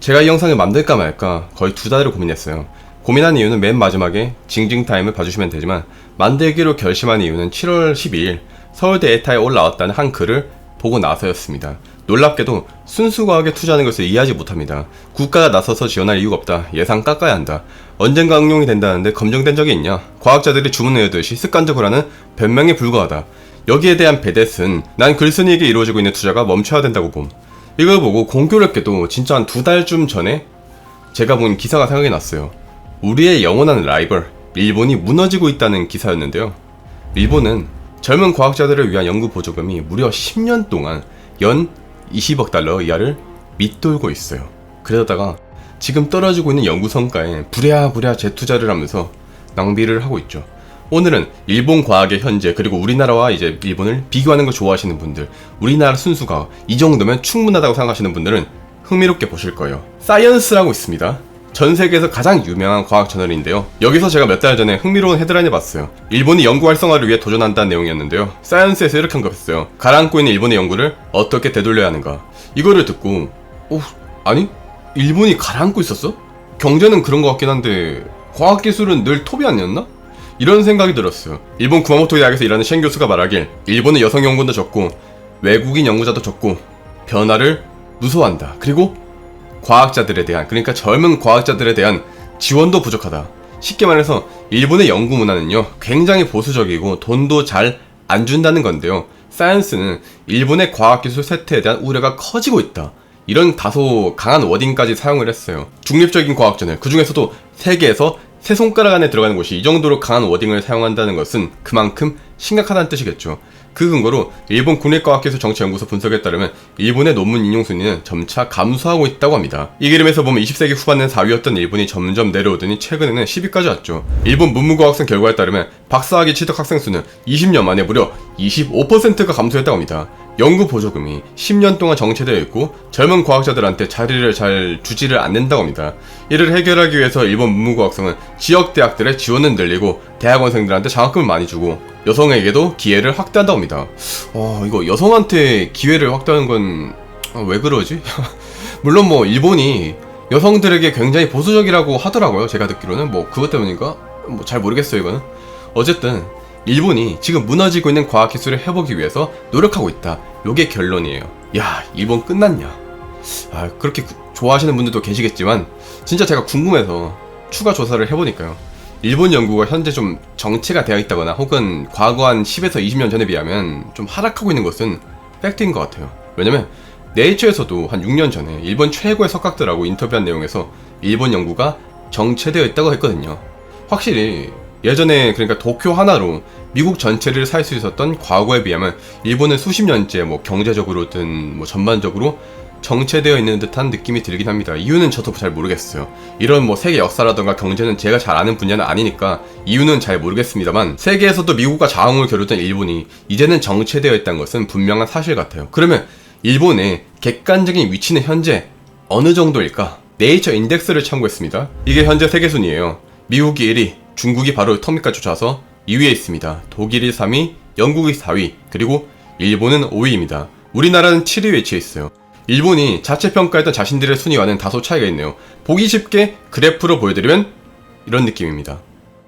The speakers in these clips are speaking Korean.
제가 이 영상을 만들까 말까 거의 2달을 고민했어요. 고민한 이유는 맨 마지막에 징징타임을 봐주시면 되지만, 만들기로 결심한 이유는 7월 12일 서울대 에타에 올라왔다는 한 글을 보고 나서였습니다. 놀랍게도 순수과학에 투자하는 것을 이해하지 못합니다. 국가가 나서서 지원할 이유가 없다. 예산 깎아야 한다. 언젠가 응용이 된다는데 검증된 적이 있냐? 과학자들이 주문해오듯이 습관적으로 하는 변명에 불과하다. 여기에 대한 배댓은 난 글쓴이에게 이루어지고 있는 투자가 멈춰야 된다고 봄. 이걸 보고 공교롭게도 진짜 한 2달쯤 전에 제가 본 기사가 생각이 났어요. 우리의 영원한 라이벌 일본이 무너지고 있다는 기사였는데요. 일본은 젊은 과학자들을 위한 연구 보조금이 무려 10년 동안 연 20억 달러 이하를 밑돌고 있어요. 그러다가 지금 떨어지고 있는 연구 성과에 부랴부랴 재투자를 하면서 낭비를 하고 있죠. 오늘은 일본 과학의 현재, 그리고 우리나라와 이제 일본을 비교하는 걸 좋아하시는 분들, 우리나라 순수과학 이 정도면 충분하다고 생각하시는 분들은 흥미롭게 보실 거예요. 사이언스라고 있습니다. 전 세계에서 가장 유명한 과학 저널인데요. 여기서 제가 몇 달 전에 흥미로운 헤드라인을 봤어요. 일본이 연구 활성화를 위해 도전한다는 내용이었는데요. 사이언스에서 이렇게 언급했어요. 가라앉고 있는 일본의 연구를 어떻게 되돌려야 하는가. 이거를 듣고 아니? 일본이 가라앉고 있었어? 경제는 그런 것 같긴 한데 과학기술은 늘 톱이 아니었나? 이런 생각이 들었어요. 일본 구마모토 대학에서 일하는 쉔 교수가 말하길, 일본은 여성 연구원도 적고 외국인 연구자도 적고 변화를 무서워한다. 그리고 과학자들에 대한, 그러니까 젊은 과학자들에 대한 지원도 부족하다. 쉽게 말해서 일본의 연구 문화는요, 굉장히 보수적이고 돈도 잘 안 준다는 건데요. 사이언스는 일본의 과학기술 쇠퇴에 대한 우려가 커지고 있다. 이런 다소 강한 워딩까지 사용을 했어요. 중립적인 과학저널, 그 중에서도 세계에서 세 손가락 안에 들어가는 곳이 이 정도로 강한 워딩을 사용한다는 것은 그만큼 심각하다는 뜻이겠죠. 그 근거로 일본 국립과학기술정치연구소 분석에 따르면 일본의 논문 인용 순위는 점차 감소하고 있다고 합니다. 이 그림에서 보면 20세기 후반에는 4위였던 일본이 점점 내려오더니 최근에는 10위까지 왔죠. 일본 문무과학생 결과에 따르면 박사학위 취득 학생 수는 20년 만에 무려 25%가 감소했다고 합니다. 연구 보조금이 10년 동안 정체되어 있고 젊은 과학자들한테 자리를 잘 주지를 않는다고 합니다. 이를 해결하기 위해서 일본 문무과학성은 지역 대학들의 지원을 늘리고 대학원생들한테 장학금을 많이 주고 여성에게도 기회를 확대한다고 합니다. 이거 여성한테 기회를 확대하는 건 왜 그러지? 물론 뭐 일본이 여성들에게 굉장히 보수적이라고 하더라고요. 제가 듣기로는 뭐 그것 때문인가? 뭐 잘 모르겠어요 이거는. 어쨌든 일본이 지금 무너지고 있는 과학기술을 해보기 위해서 노력하고 있다. 요게 결론이에요. 야, 일본 끝났냐? 그렇게 좋아하시는 분들도 계시겠지만 진짜 제가 궁금해서 추가 조사를 해보니까요. 일본 연구가 현재 좀 정체가 되어 있다거나 혹은 과거 한 10에서 20년 전에 비하면 좀 하락하고 있는 것은 팩트인 것 같아요. 왜냐면 네이처에서도 한 6년 전에 일본 최고의 석학들하고 인터뷰한 내용에서 일본 연구가 정체되어 있다고 했거든요. 확실히 예전에 그러니까 도쿄 하나로 미국 전체를 살 수 있었던 과거에 비하면 일본은 수십 년째 뭐 경제적으로든 뭐 전반적으로 정체되어 있는 듯한 느낌이 들긴 합니다. 이유는 저도 잘 모르겠어요. 이런 뭐 세계 역사라던가 경제는 제가 잘 아는 분야는 아니니까 이유는 잘 모르겠습니다만, 세계에서도 미국과 자웅을 겨루던 일본이 이제는 정체되어 있다는 것은 분명한 사실 같아요. 그러면 일본의 객관적인 위치는 현재 어느 정도일까? 네이처 인덱스를 참고했습니다. 이게 현재 세계 순위예요. 미국이 1위, 중국이 바로 터미까지 쫓아서 2위에 있습니다. 독일이 3위, 영국이 4위, 그리고 일본은 5위입니다. 우리나라는 7위에 위치해 있어요. 일본이 자체 평가했던 자신들의 순위와는 다소 차이가 있네요. 보기 쉽게 그래프로 보여드리면 이런 느낌입니다.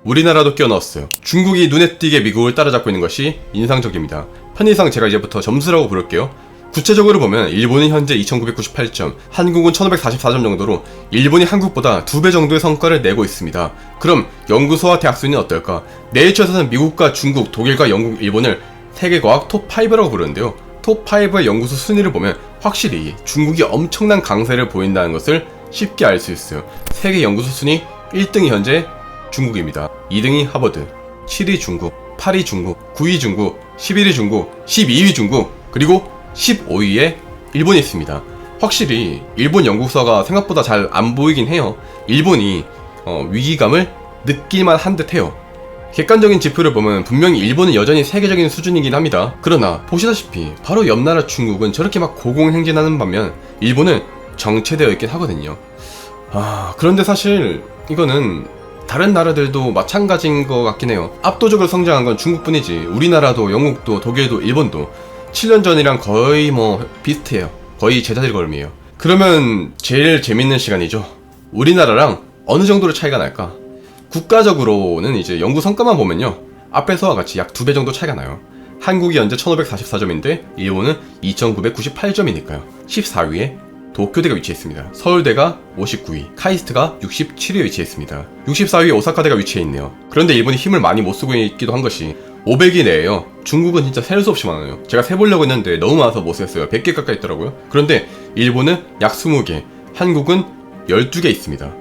우리나라도 끼워넣었어요. 중국이 눈에 띄게 미국을 따라잡고 있는 것이 인상적입니다. 편의상 제가 이제부터 점수라고 부를게요. 구체적으로 보면 일본은 현재 2998점, 한국은 1544점 정도로 일본이 한국보다 2배 정도의 성과를 내고 있습니다. 그럼 연구소와 대학 순위는 어떨까? 네이처에서는 미국과 중국, 독일과 영국, 일본을 세계과학 톱5라고 부르는데요. 톱5의 연구소 순위를 보면 확실히 중국이 엄청난 강세를 보인다는 것을 쉽게 알 수 있어요. 세계 연구소 순위 1등이 현재 중국입니다. 2등이 하버드, 7위 중국, 8위 중국, 9위 중국, 11위 중국, 12위 중국, 그리고 15위에 일본이 있습니다. 확실히 일본 연구소가 생각보다 잘 안 보이긴 해요. 일본이 위기감을 느낄만 한 듯 해요. 객관적인 지표를 보면 분명히 일본은 여전히 세계적인 수준이긴 합니다. 그러나 보시다시피 바로 옆나라 중국은 저렇게 막 고공행진하는 반면 일본은 정체되어 있긴 하거든요. 그런데 사실 이거는 다른 나라들도 마찬가지인 것 같긴 해요. 압도적으로 성장한 건 중국뿐이지 우리나라도 영국도 독일도 일본도 7년 전이랑 거의 뭐 비슷해요. 거의 제자리 걸음이에요. 그러면 제일 재밌는 시간이죠. 우리나라랑 어느 정도로 차이가 날까? 국가적으로는 이제 연구 성과만 보면요, 앞에서와 같이 약 2배 정도 차이가 나요. 한국이 현재 1544점인데 일본은 2998점이니까요 14위에 도쿄대가 위치했습니다. 서울대가 59위, 카이스트가 67위에 위치했습니다. 64위에 오사카대가 위치해 있네요. 그런데 일본이 힘을 많이 못 쓰고 있기도 한 것이 500위 내에요, 중국은 진짜 셀 수 없이 많아요. 제가 세보려고 했는데 너무 많아서 못 셌어요. 100개 가까이 있더라고요. 그런데 일본은 약 20개, 한국은 12개 있습니다.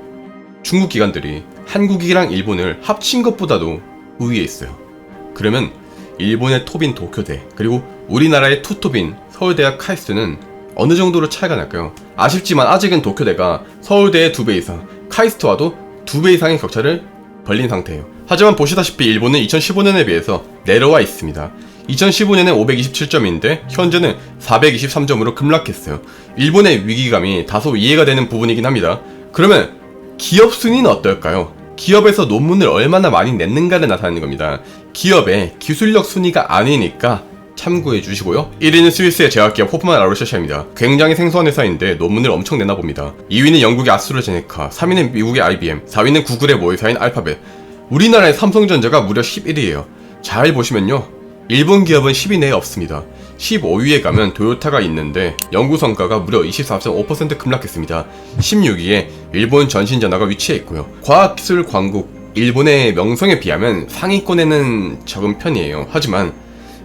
중국 기관들이 한국이랑 일본을 합친 것보다도 우위에 있어요. 그러면 일본의 톱인 도쿄대, 그리고 우리나라의 투톱인 서울대와 카이스트는 어느 정도로 차이가 날까요? 아쉽지만 아직은 도쿄대가 서울대의 2배 이상, 카이스트와도 2배 이상의 격차를 벌린 상태예요. 하지만 보시다시피 일본은 2015년에 비해서 내려와 있습니다. 2015년에 527점인데 현재는 423점으로 급락했어요. 일본의 위기감이 다소 이해가 되는 부분이긴 합니다. 그러면 기업 순위는 어떨까요? 기업에서 논문을 얼마나 많이 냈는가를 나타내는 겁니다. 기업의 기술력 순위가 아니니까 참고해 주시고요. 1위는 스위스의 제약기업 호프만 아로샤샤입니다. 굉장히 생소한 회사인데 논문을 엄청 내나 봅니다. 2위는 영국의 아스트라제네카, 3위는 미국의 IBM, 4위는 구글의 모의사인 알파벳. 우리나라의 삼성전자가 무려 11위예요. 잘 보시면요, 일본 기업은 10위 내에 없습니다. 15위에 가면 도요타가 있는데 연구 성과가 무려 24.5% 급락했습니다. 16위에 일본 전신전화가 위치해 있고요. 과학기술 광국, 일본의 명성에 비하면 상위권에는 적은 편이에요. 하지만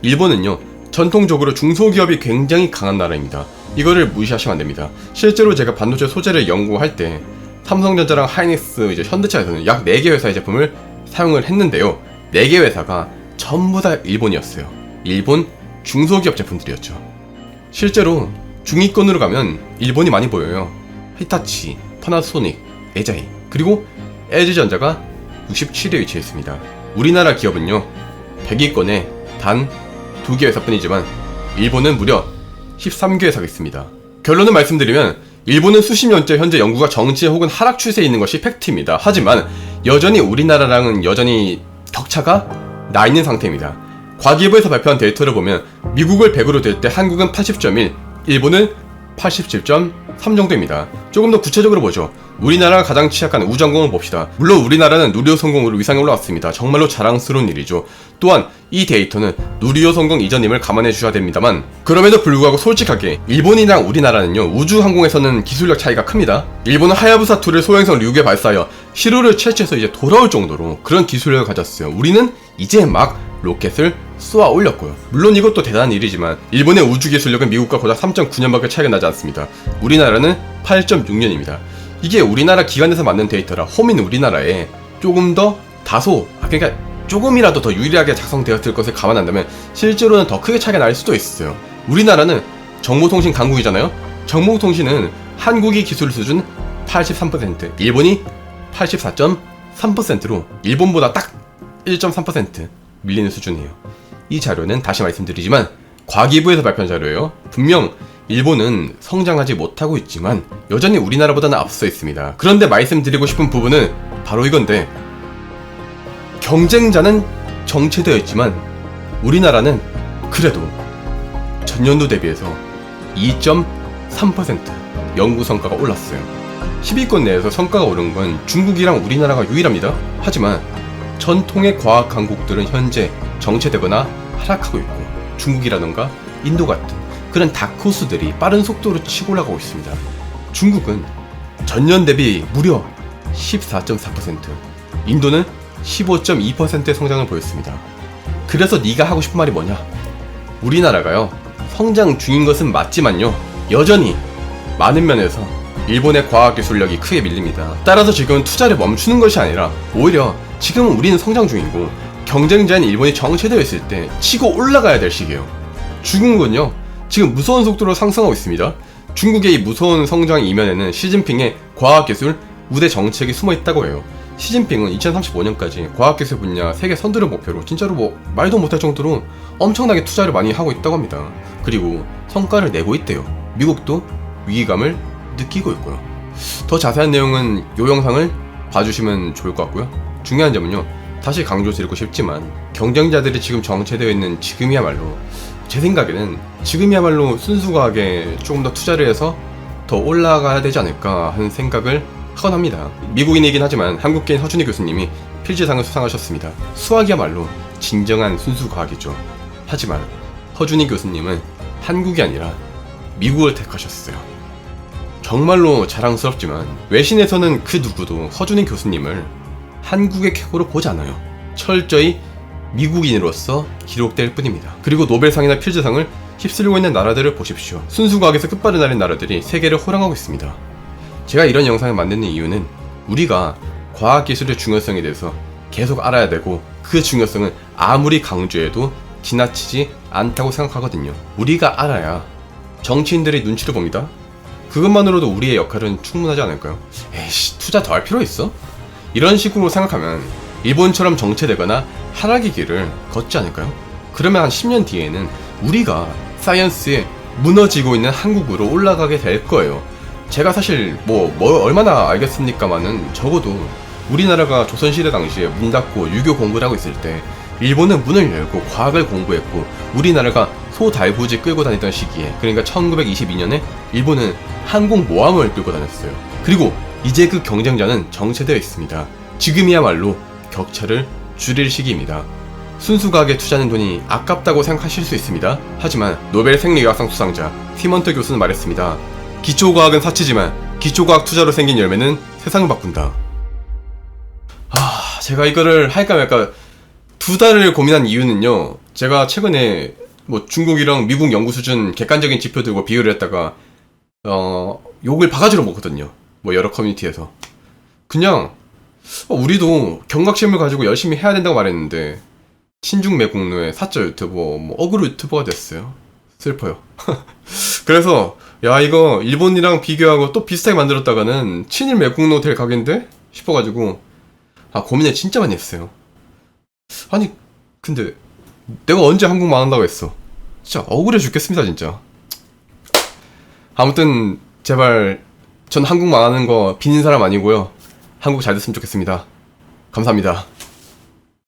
일본은요, 전통적으로 중소기업이 굉장히 강한 나라입니다. 이거를 무시하시면 안됩니다. 실제로 제가 반도체 소재를 연구할 때 삼성전자랑 하이닉스, 이제 현대차에서는 약 4개 회사의 제품을 사용을 했는데요, 4개 회사가 전부 다 일본이었어요. 일본 중소기업 제품들이었죠. 실제로 중위권으로 가면 일본이 많이 보여요. 히타치, 파나소닉, 에자이, 그리고 LG전자가 67위에 위치해 있습니다. 우리나라 기업은요, 100위권에 단 2개 회사뿐이지만 일본은 무려 13개 회사가 있습니다. 결론을 말씀드리면 일본은 수십 년째 현재 연구가 정체 혹은 하락 추세에 있는 것이 팩트입니다. 하지만 여전히 우리나라랑은 여전히 격차가 나 있는 상태입니다. 과기부에서 발표한 데이터를 보면 미국을 100으로 될 때 한국은 80.1, 일본은 87.3 정도입니다. 조금 더 구체적으로 보죠. 우리나라가 가장 취약한 우주항공을 봅시다. 물론 우리나라는 누리호 성공으로 위상에 올라왔습니다. 정말로 자랑스러운 일이죠. 또한 이 데이터는 누리호 성공 이전임을 감안해 주셔야 됩니다만, 그럼에도 불구하고 솔직하게 일본이랑 우리나라는요, 우주항공에서는 기술력 차이가 큽니다. 일본은 하야부사2를 소행성 류에 발사하여 시로를 채취해서 이제 돌아올 정도로 그런 기술력을 가졌어요. 우리는 이제 막 로켓을 쏘아 올렸고요. 물론 이것도 대단한 일이지만 일본의 우주 기술력은 미국과 고작 3.9년밖에 차이가 나지 않습니다. 우리나라는 8.6년입니다. 이게 우리나라 기관에서 만든 데이터라 홈인 우리나라에 조금 더 다소, 그러니까 조금이라도 더 유리하게 작성되었을 것을 감안한다면 실제로는 더 크게 차이가 날 수도 있어요. 우리나라는 정보통신 강국이잖아요. 정보통신은 한국이 기술 수준 83%, 일본이 84.3%로 일본보다 딱 1.3% 밀리는 수준이에요. 이 자료는 다시 말씀드리지만 과기부에서 발표한 자료예요. 분명 일본은 성장하지 못하고 있지만 여전히 우리나라보다는 앞서 있습니다. 그런데 말씀드리고 싶은 부분은 바로 이건데, 경쟁자는 정체되어 있지만 우리나라는 그래도 전년도 대비해서 2.3% 연구 성과가 올랐어요. 10위권 내에서 성과가 오른 건 중국이랑 우리나라가 유일합니다. 하지만 전통의 과학 강국들은 현재 정체되거나 하락하고 있고, 중국이라던가 인도 같은 그런 다크호스들이 빠른 속도로 치고 올라가고 있습니다. 중국은 전년 대비 무려 14.4%, 인도는 15.2%의 성장을 보였습니다. 그래서 네가 하고 싶은 말이 뭐냐? 우리나라가요, 성장 중인 것은 맞지만요, 여전히 많은 면에서 일본의 과학기술력이 크게 밀립니다. 따라서 지금은 투자를 멈추는 것이 아니라 오히려 지금은 우리는 성장 중이고 경쟁자인 일본이 정체되어 있을 때 치고 올라가야 될 시기예요. 중국은요, 지금 무서운 속도로 상승하고 있습니다. 중국의 이 무서운 성장 이면에는 시진핑의 과학기술 우대 정책이 숨어 있다고 해요. 시진핑은 2035년까지 과학기술 분야 세계 선두를 목표로 진짜로 뭐 말도 못할 정도로 엄청나게 투자를 많이 하고 있다고 합니다. 그리고 성과를 내고 있대요. 미국도 위기감을 느끼고 있고요. 더 자세한 내용은 이 영상을 봐주시면 좋을 것 같고요. 중요한 점은요, 다시 강조드리고 싶지만 경쟁자들이 지금 정체되어 있는 지금이야말로, 제 생각에는 지금이야말로 순수하게 조금 더 투자를 해서 더 올라가야 되지 않을까 하는 생각을 하곤 합니다. 미국인이긴 하지만 한국계인 허준희 교수님이 필즈상을 수상하셨습니다. 수학이야말로 진정한 순수 과학이죠. 하지만 허준희 교수님은 한국이 아니라 미국을 택하셨어요. 정말로 자랑스럽지만 외신에서는 그 누구도 허준희 교수님을 한국의 객으로 보지 않아요. 철저히 미국인으로서 기록될 뿐입니다. 그리고 노벨상이나 필즈상을 휩쓸고 있는 나라들을 보십시오. 순수과학에서 끝발을 날린 나라들이 세계를 호령하고 있습니다. 제가 이런 영상을 만드는 이유는 우리가 과학기술의 중요성에 대해서 계속 알아야 되고 그 중요성은 아무리 강조해도 지나치지 않다고 생각하거든요. 우리가 알아야 정치인들의 눈치를 봅니다. 그것만으로도 우리의 역할은 충분하지 않을까요? 에이씨, 투자 더 할 필요 있어? 이런 식으로 생각하면 일본처럼 정체되거나 하락의 길을 걷지 않을까요? 그러면 한 10년 뒤에는 우리가 사이언스에 무너지고 있는 한국으로 올라가게 될 거예요. 제가 사실 뭘 얼마나 알겠습니까마는 적어도 우리나라가 조선시대 당시에 문 닫고 유교 공부를 하고 있을 때 일본은 문을 열고 과학을 공부했고 우리나라가 소달구지 끌고 다니던 시기에, 그러니까 1922년에 일본은 항공모함을 끌고 다녔어요. 그리고 이제 그 경쟁자는 정체되어 있습니다. 지금이야말로 격차를 줄일 시기입니다. 순수과학에 투자하는 돈이 아깝다고 생각하실 수 있습니다. 하지만 노벨 생리학상 수상자 티먼트 교수는 말했습니다. 기초과학은 사치지만 기초과학 투자로 생긴 열매는 세상을 바꾼다. 제가 이거를 할까 말까 2달을 고민한 이유는요, 제가 최근에 중국이랑 미국 연구 수준 객관적인 지표 들고 비교를 했다가 욕을 바가지로 먹거든요. 여러 커뮤니티에서. 그냥 우리도 경각심을 가지고 열심히 해야 된다고 말했는데 친중 매국노의 사짜 유튜버, 어그로 유튜버가 됐어요. 슬퍼요. 그래서 야, 이거 일본이랑 비교하고 또 비슷하게 만들었다가는 친일 매국노 될 각인데 싶어가지고 고민을 진짜 많이 했어요. 아니 근데 내가 언제 한국 망한다고 했어? 진짜 억울해 죽겠습니다 진짜. 아무튼 제발 전 한국 망하는 거 비는 사람 아니고요. 한국 잘 됐으면 좋겠습니다. 감사합니다.